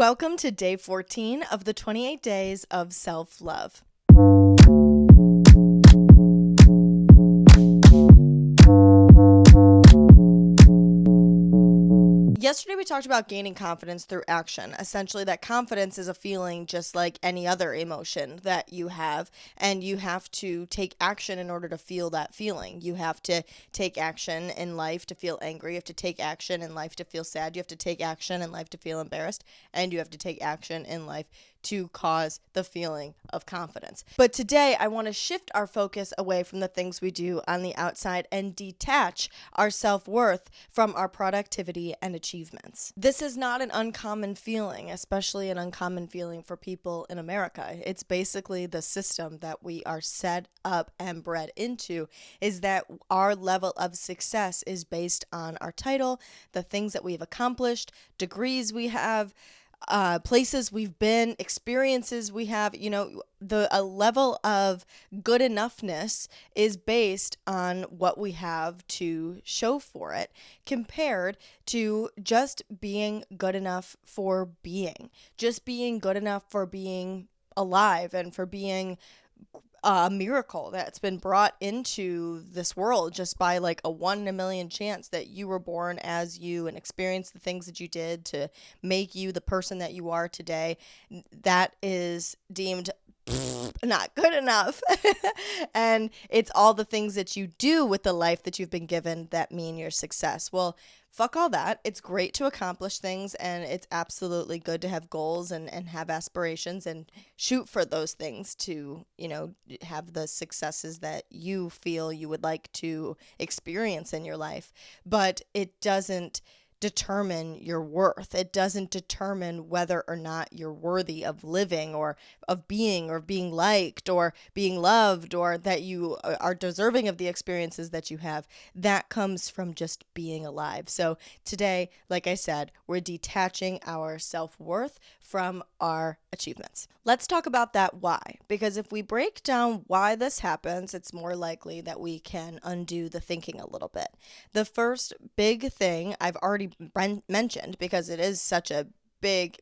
Welcome to day 14 of the 28 days of self-love. Yesterday we talked about gaining confidence through action. Essentially, that confidence is a feeling just like any other emotion that you have, and you have to take action in order to feel that feeling. You have to take action in life to feel angry. You have to take action in life to feel sad. You have to take action in life to feel embarrassed, and you have to take action in life to cause the feeling of confidence. But today I want to shift our focus away from the things we do on the outside and detach our self-worth from our productivity and achievements. This is not an uncommon feeling, especially an uncommon feeling for people in America. It's basically the system that we are set up and bred into, is that our level of success is based on our title, the things that we've accomplished, degrees we have, places we've been, experiences we have. A level of good enoughness is based on what we have to show for it, compared to just being good enough for being, just being good enough for being alive and for being a miracle that's been brought into this world just by like a 1 in a million chance that you were born as you and experienced the things that you did to make you the person that you are today. That is deemed not good enough. And it's all the things that you do with the life that you've been given that mean your success. Well, fuck all that. It's great to accomplish things, and it's absolutely good to have goals and have aspirations and shoot for those things to, have the successes that you feel you would like to experience in your life. But it doesn't determine your worth. It doesn't determine whether or not you're worthy of living or of being liked or being loved, or that you are deserving of the experiences that you have. That comes from just being alive. So today, like I said, we're detaching our self-worth from our achievements. Let's talk about that why. Because if we break down why this happens, it's more likely that we can undo the thinking a little bit. The first big thing I've already mentioned, because it is such a big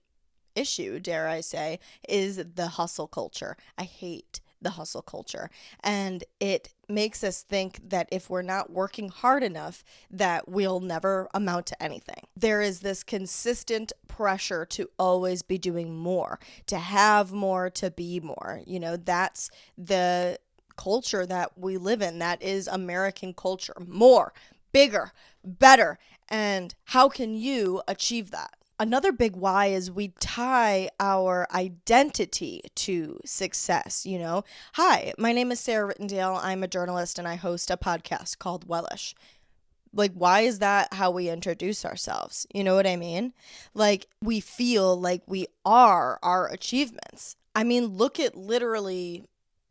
issue, dare I say, is the hustle culture. I hate the hustle culture, and it makes us think that if we're not working hard enough, that we'll never amount to anything. There is this consistent pressure to always be doing more, to have more, to be more. That's the culture that we live in. That is American culture. More, bigger, better. And how can you achieve that? Another big why is we tie our identity to success. Hi, my name is Sarah Rittendale. I'm a journalist and I host a podcast called Wellish. Like, why is that how we introduce ourselves? You know what I mean? Like, we feel like we are our achievements. I mean, look at literally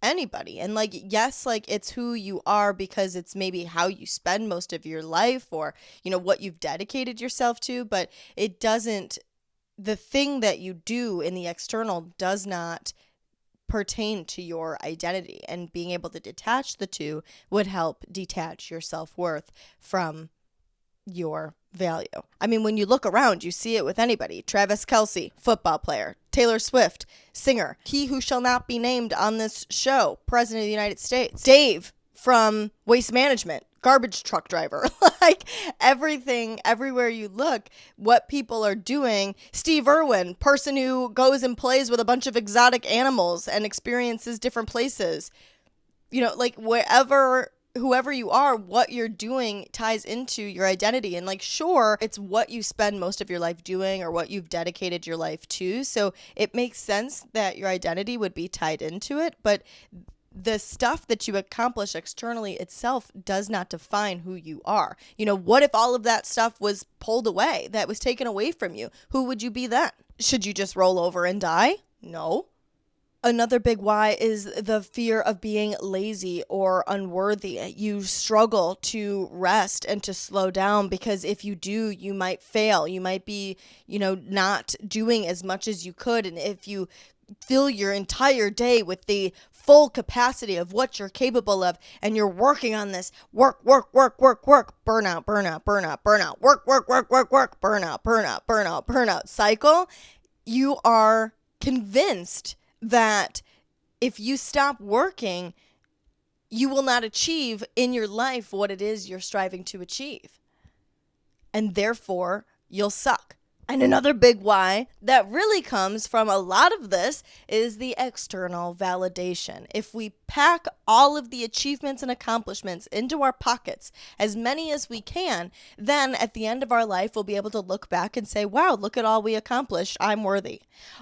anybody, and yes, it's who you are because it's maybe how you spend most of your life, or what you've dedicated yourself to, but the thing that you do in the external does not pertain to your identity, and being able to detach the two would help detach your self-worth from your value. I mean, when you look around, you see it with anybody. Travis Kelce, football player. Taylor Swift, singer. He who shall not be named on this show, President of the United States. Dave from Waste Management, garbage truck driver. Everything, everywhere you look, what people are doing. Steve Irwin, person who goes and plays with a bunch of exotic animals and experiences different places. Whoever you are, what you're doing ties into your identity. And sure, it's what you spend most of your life doing or what you've dedicated your life to. So it makes sense that your identity would be tied into it. But the stuff that you accomplish externally itself does not define who you are. What if all of that stuff was pulled away, that was taken away from you? Who would you be then? Should you just roll over and die? No. Another big why is the fear of being lazy or unworthy. You struggle to rest and to slow down because if you do, you might fail. You might be, not doing as much as you could. And if you fill your entire day with the full capacity of what you're capable of, and you're working on this work, burnout, burnout, burnout, burnout, work, burnout, burnout, burnout cycle, you are convinced that if you stop working, you will not achieve in your life what it is you're striving to achieve. And therefore, you'll suck. And another big why that really comes from a lot of this is the external validation. If we pack all of the achievements and accomplishments into our pockets, as many as we can, then at the end of our life, we'll be able to look back and say, wow, look at all we accomplished. I'm worthy.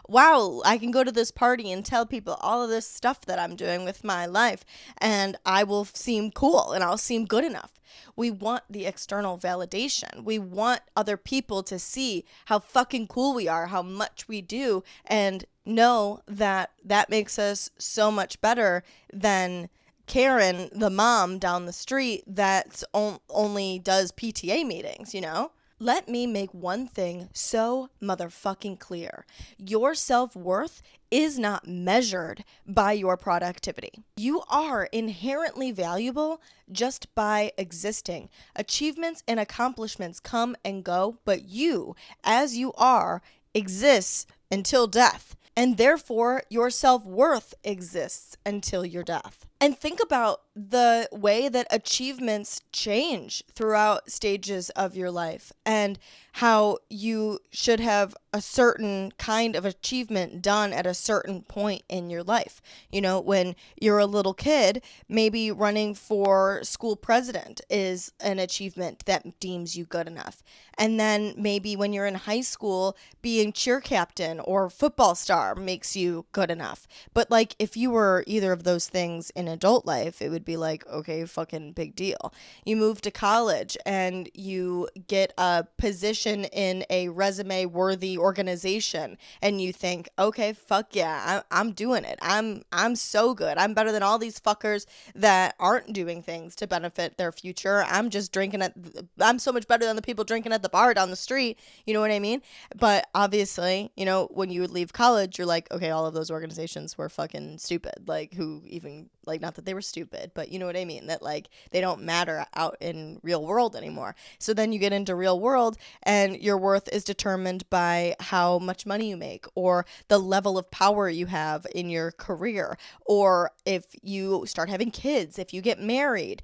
Wow, I can go to this party and tell people all of this stuff that I'm doing with my life, and I will seem cool and I'll seem good enough. We want the external validation. We want other people to see how fucking cool we are, how much we do, and know that that makes us so much better than Karen, the mom down the street that only does PTA meetings, you know? Let me make one thing so motherfucking clear. Your self-worth is not measured by your productivity. You are inherently valuable just by existing. Achievements and accomplishments come and go, but you, as you are, exists until death. And therefore, your self-worth exists until your death. And think about the way that achievements change throughout stages of your life and how you should have a certain kind of achievement done at a certain point in your life. You know, when you're a little kid, maybe running for school president is an achievement that deems you good enough. And then maybe when you're in high school, being cheer captain or football star makes you good enough. But like if you were either of those things in adult life, it would be like, okay, fucking big deal. You move to college and you get a position in a resume worthy organization and you think, okay, fuck yeah, I'm doing it. I'm so good. I'm better than all these fuckers that aren't doing things to benefit their future. I'm so much better than the people drinking at the bar down the street. You know what I mean? But obviously, you know, when you leave college, you're like, okay, all of those organizations were fucking stupid. Like who even, like, not that they were stupid, but you know what I mean? That like they don't matter out in real world anymore. So then you get into real world and your worth is determined by how much money you make or the level of power you have in your career, or if you start having kids, if you get married,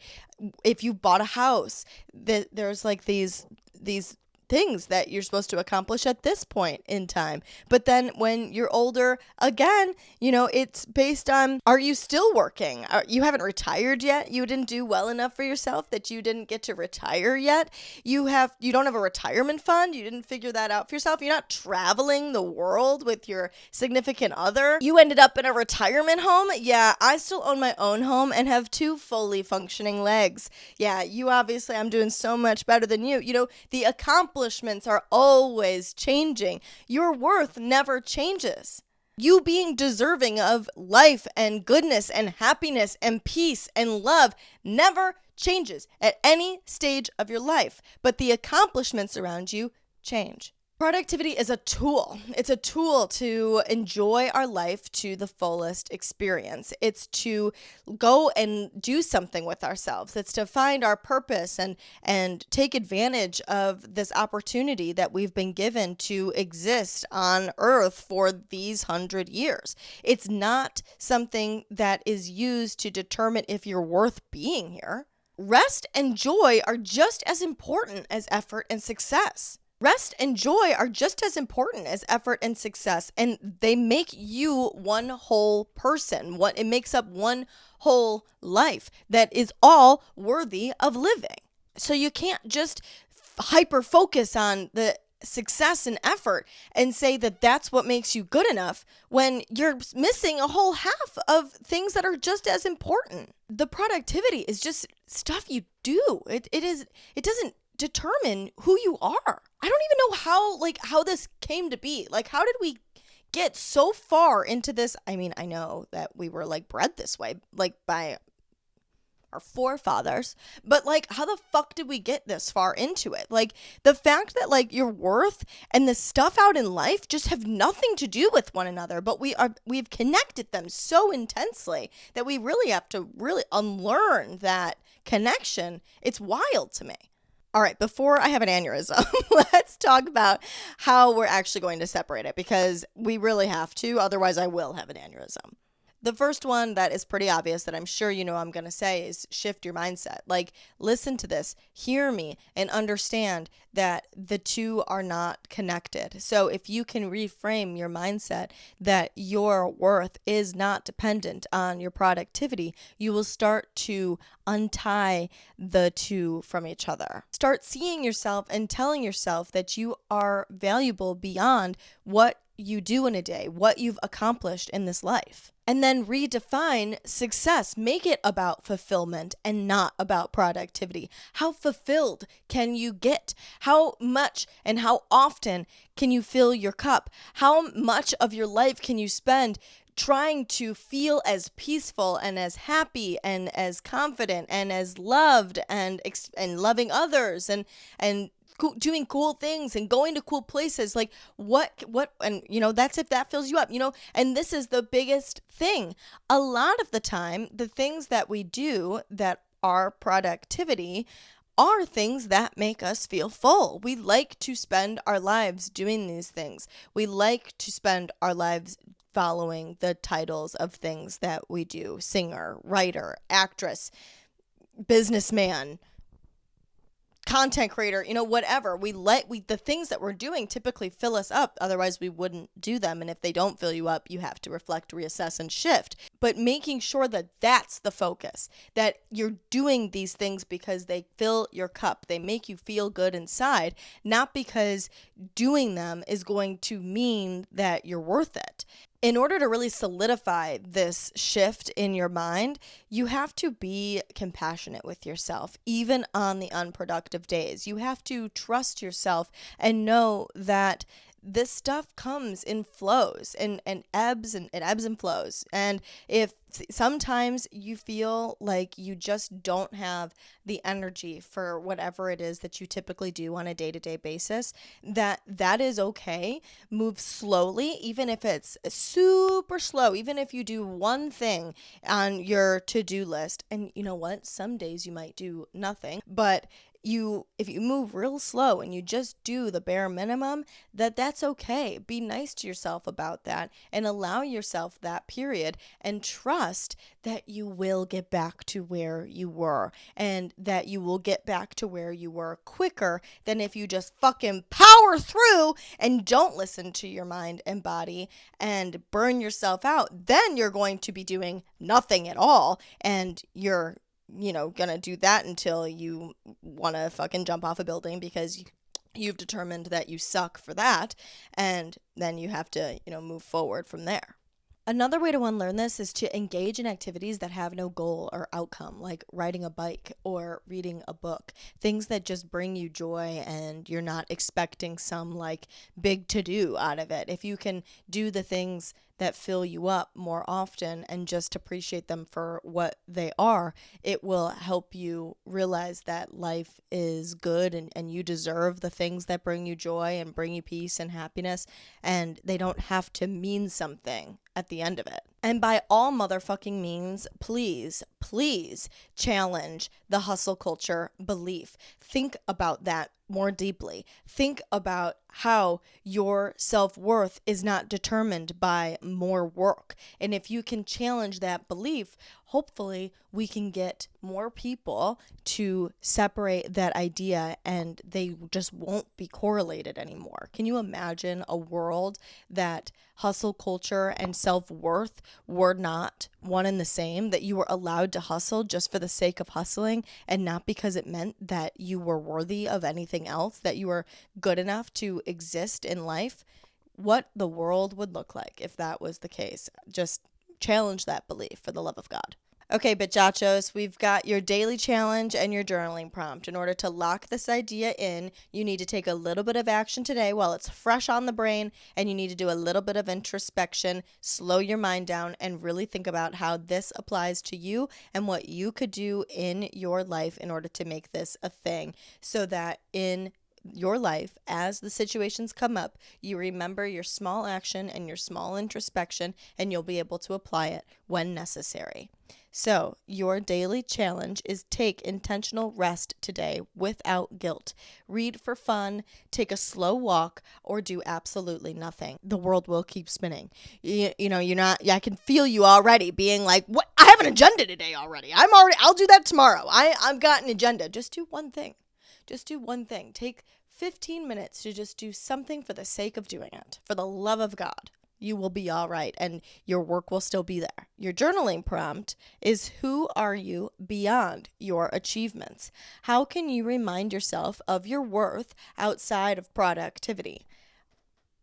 if you bought a house. There's like these things that you're supposed to accomplish at this point in time. But then when you're older, again, you know, it's based on, are you still working? You haven't retired yet? You didn't do well enough for yourself that you didn't get to retire yet? You don't have a retirement fund? You didn't figure that out for yourself? You're not traveling the world with your significant other? You ended up in a retirement home? Yeah, I still own my own home and have 2 fully functioning legs. Yeah, you obviously, I'm doing so much better than you. You know, the accomplishments are always changing. Your worth never changes. You being deserving of life and goodness and happiness and peace and love never changes at any stage of your life, but the accomplishments around you change. Productivity is a tool. It's a tool to enjoy our life to the fullest experience. It's to go and do something with ourselves. It's to find our purpose and take advantage of this opportunity that we've been given to exist on Earth for these 100 years. It's not something that is used to determine if you're worth being here. Rest and joy are just as important as effort and success. Rest and joy are just as important as effort and success, and they make you one whole person. It makes up one whole life that is all worthy of living. So you can't just hyper focus on the success and effort and say that that's what makes you good enough when you're missing a whole half of things that are just as important. The productivity is just stuff you do. It doesn't determine who you are. I don't even know how this came to be. Like, how did we get so far into this? I mean, I know that we were like bred this way, like by our forefathers, but like, how the fuck did we get this far into it? Like, the fact that like your worth and the stuff out in life just have nothing to do with one another, but we've connected them so intensely that we really have to really unlearn that connection. It's wild to me. All right, before I have an aneurysm, let's talk about how we're actually going to separate it because we really have to. Otherwise, I will have an aneurysm. The first one that is pretty obvious that I'm sure you know I'm going to say is shift your mindset. Like, listen to this, hear me, and understand that the two are not connected. So, if you can reframe your mindset that your worth is not dependent on your productivity, you will start to untie the two from each other. Start seeing yourself and telling yourself that you are valuable beyond what you do in a day, what you've accomplished in this life. And then redefine success. Make it about fulfillment and not about productivity. How fulfilled can you get? How much and how often can you fill your cup? How much of your life can you spend trying to feel as peaceful and as happy and as confident and as loved and loving others and doing cool things and going to cool places? Like, what and that's if that fills you up, and this is the biggest thing. A lot of the time, the things that we do that are productivity are things that make us feel full. We like to spend our lives doing these things. We like to spend our lives following the titles of things that we do: singer, writer, actress, businessman, content creator, whatever. The things that we're doing typically fill us up. Otherwise, we wouldn't do them. And if they don't fill you up, you have to reflect, reassess, and shift. But making sure that that's the focus, that you're doing these things because they fill your cup. They make you feel good inside, not because doing them is going to mean that you're worth it. In order to really solidify this shift in your mind, you have to be compassionate with yourself, even on the unproductive days. You have to trust yourself and know that this stuff comes in flows and ebbs and flows. And if sometimes you feel like you just don't have the energy for whatever it is that you typically do on a day-to-day basis, that is okay. Move slowly, even if it's super slow, even if you do one thing on your to-do list. And you know what? Some days you might do nothing, but if you move real slow and you just do the bare minimum, that's okay. Be nice to yourself about that and allow yourself that period and trust that you will get back to where you were, and that you will get back to where you were quicker than if you just fucking power through and don't listen to your mind and body and burn yourself out. Then you're going to be doing nothing at all, and you're gonna do that until you want to fucking jump off a building because you've determined that you suck for that, and then you have to, move forward from there. Another way to unlearn this is to engage in activities that have no goal or outcome, like riding a bike or reading a book. Things that just bring you joy and you're not expecting some like big to-do out of it. If you can do the things that fill you up more often and just appreciate them for what they are, it will help you realize that life is good, and you deserve the things that bring you joy and bring you peace and happiness, and they don't have to mean something at the end of it. And by all motherfucking means, please, please challenge the hustle culture belief. Think about that more deeply. Think about how your self-worth is not determined by more work. And if you can challenge that belief, hopefully we can get more people to separate that idea and they just won't be correlated anymore. Can you imagine a world that hustle culture and self-worth were not one and the same, that you were allowed to hustle just for the sake of hustling and not because it meant that you were worthy of anything else, that you were good enough to exist in life? What the world would look like if that was the case. Just challenge that belief, for the love of God. Okay, bitchachos, we've got your daily challenge and your journaling prompt. In order to lock this idea in, you need to take a little bit of action today while it's fresh on the brain, and you need to do a little bit of introspection, slow your mind down, and really think about how this applies to you and what you could do in your life in order to make this a thing, so that in your life, as the situations come up, you remember your small action and your small introspection, and you'll be able to apply it when necessary. So, your daily challenge is take intentional rest today without guilt. Read for fun, take a slow walk, or do absolutely nothing. The world will keep spinning. You're not, I can feel you already being like, what? I have an agenda today already. I'll do that tomorrow. I've got an agenda. Just do one thing. Just do one thing. Take 15 minutes to just do something for the sake of doing it, for the love of God. You will be all right, and your work will still be there. Your journaling prompt is, who are you beyond your achievements? How can you remind yourself of your worth outside of productivity?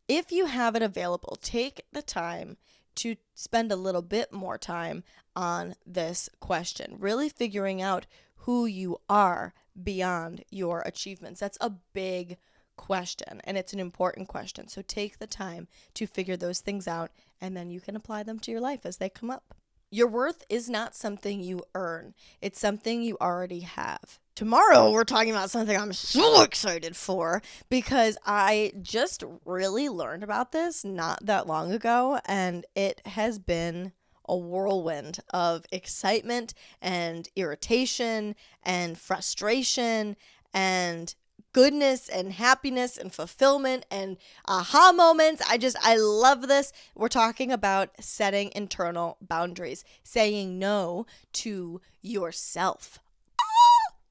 If you have it available, take the time to spend a little bit more time on this question, really figuring out who you are beyond your achievements. That's a big question, and it's an important question. So take the time to figure those things out, and then you can apply them to your life as they come up. Your worth is not something you earn. It's something you already have. Tomorrow, we're talking about something I'm so excited for because I just really learned about this not that long ago, and it has been a whirlwind of excitement and irritation and frustration and goodness and happiness and fulfillment and aha moments. I love this. We're talking about setting internal boundaries, saying no to yourself.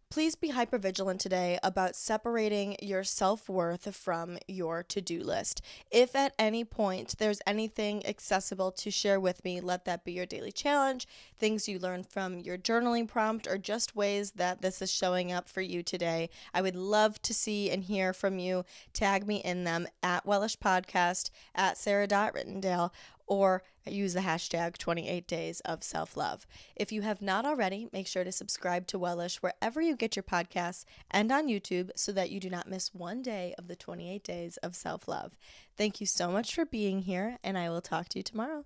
Please be hypervigilant today about separating your self-worth from your to-do list. If at any point there's anything accessible to share with me, let that be your daily challenge, things you learned from your journaling prompt, or just ways that this is showing up for you today. I would love to see and hear from you. Tag me in them at Wellish Podcast, at Sarah.Rittendale, or use the hashtag 28 days of self-love. If you have not already, make sure to subscribe to Wellish wherever you get your podcasts and on YouTube so that you do not miss one day of the 28 days of self-love. Thank you so much for being here, and I will talk to you tomorrow.